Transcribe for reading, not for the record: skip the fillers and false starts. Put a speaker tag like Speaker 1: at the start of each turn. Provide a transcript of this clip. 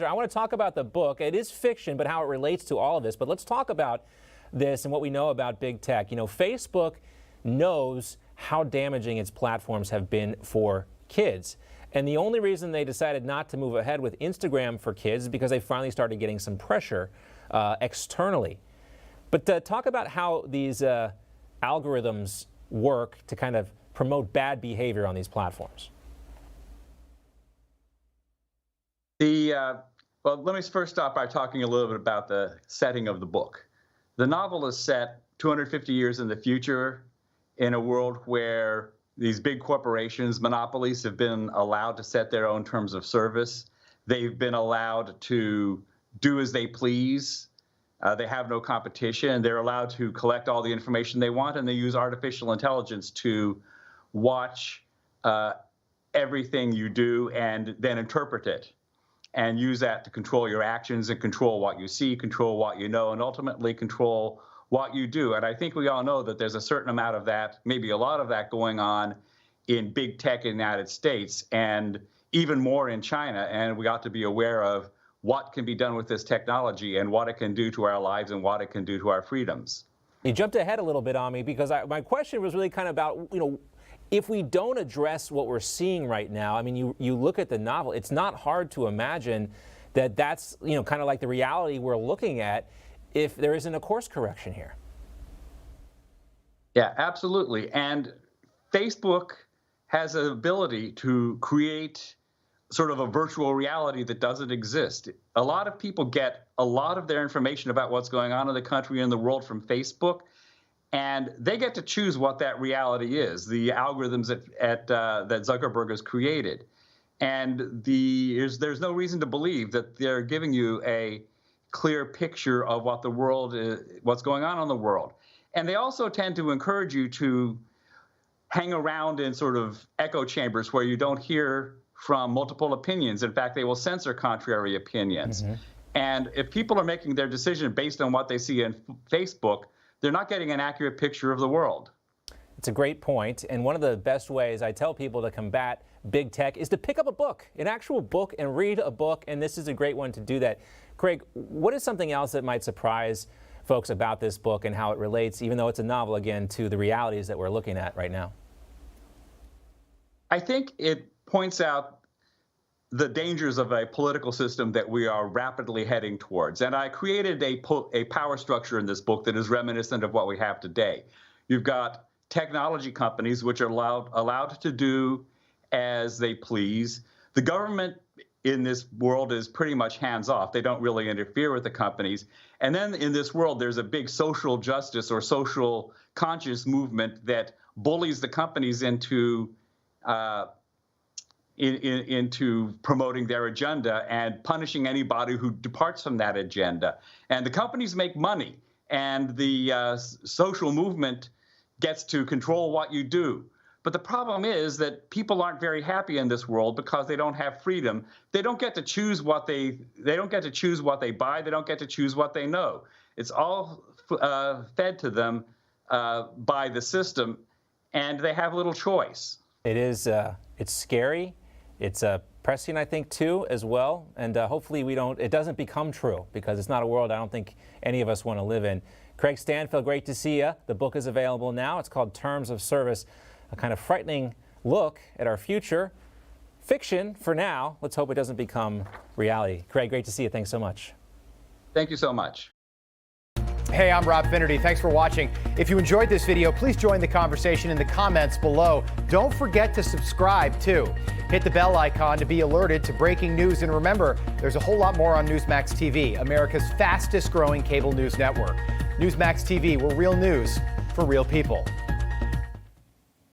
Speaker 1: I want to talk about the book. It is fiction, but how it relates to all of this. But let's talk about this and what we know about big tech. You know, Facebook knows how damaging its platforms have been for kids. And the only reason they decided not to move ahead with Instagram for kids is because they finally started getting some pressure externally. But talk about how these algorithms work to kind of promote bad behavior on these platforms.
Speaker 2: Well, let me first start by talking a little bit about the setting of the book. The novel is set 250 years in the future in a world where these big corporations, monopolies, have been allowed to set their own terms of service. They've been allowed to do as they please. They have no competition. They're allowed to collect all the information they want, and they use artificial intelligence to watch everything you do and then interpret it, and use that to control your actions and control what you see, control what you know, and ultimately control what you do. And I think we all know that there's a certain amount of that, maybe a lot of that, going on in big tech in the United States and even more in China. And we ought to be aware of what can be done with this technology and what it can do to our lives and what it can do to our freedoms.
Speaker 1: You jumped ahead a little bit on me because my question was really kind of about, you know, if we don't address what we're seeing right now, I mean, you look at the novel, it's not hard to imagine that that's, you know, kind of like the reality we're looking at if there isn't a course correction here.
Speaker 2: Yeah, absolutely. And Facebook has an ability to create sort of a virtual reality that doesn't exist. A lot of people get a lot of their information about what's going on in the country and the world from Facebook, and they get to choose what that reality is, the algorithms that Zuckerberg has created. And there's no reason to believe that they're giving you a clear picture of what the world is, what's going on in the world. And they also tend to encourage you to hang around in sort of echo chambers where you don't hear from multiple opinions. In fact, they will censor contrary opinions. Mm-hmm. And if people are making their decision based on what they see in Facebook, they're not getting an accurate picture of the world.
Speaker 1: It's a great point. And one of the best ways I tell people to combat big tech is to pick up a book, an actual book, and read a book. And this is a great one to do that. Craig, what is something else that might surprise folks about this book and how it relates, even though it's a novel, again, to the realities that we're looking at right now?
Speaker 2: I think it points out the dangers of a political system that we are rapidly heading towards. And I created a power structure in this book that is reminiscent of what we have today. You've got technology companies which are allowed to do as they please. The government in this world is pretty much hands-off. They don't really interfere with the companies. And then in this world, there's a big social justice or social conscious movement that bullies the companies into promoting their agenda and punishing anybody who departs from that agenda. And the companies make money, and the social movement gets to control what you do. But the problem is that people aren't very happy in this world because they don't have freedom. They don't get to choose what they don't get to choose what they buy. They don't get to choose what they know. It's all fed to them by the system, and they have little choice.
Speaker 1: It is. It's scary. It's prescient, I think, too, as well. And hopefully it doesn't become true, because it's not a world I don't think any of us want to live in. Craig Stanfill, great to see you. The book is available now. It's called Terms of Service, a kind of frightening look at our future. Fiction for now. Let's hope it doesn't become reality. Craig, great to see you. Thanks so much.
Speaker 2: Thank you so much.
Speaker 3: Hey, I'm Rob Finnerty. Thanks for watching. If you enjoyed this video, please join the conversation in the comments below. Don't forget to subscribe, too. Hit the bell icon to be alerted to breaking news. And remember, there's a whole lot more on Newsmax TV, America's fastest growing cable news network. Newsmax TV, where real news for real people.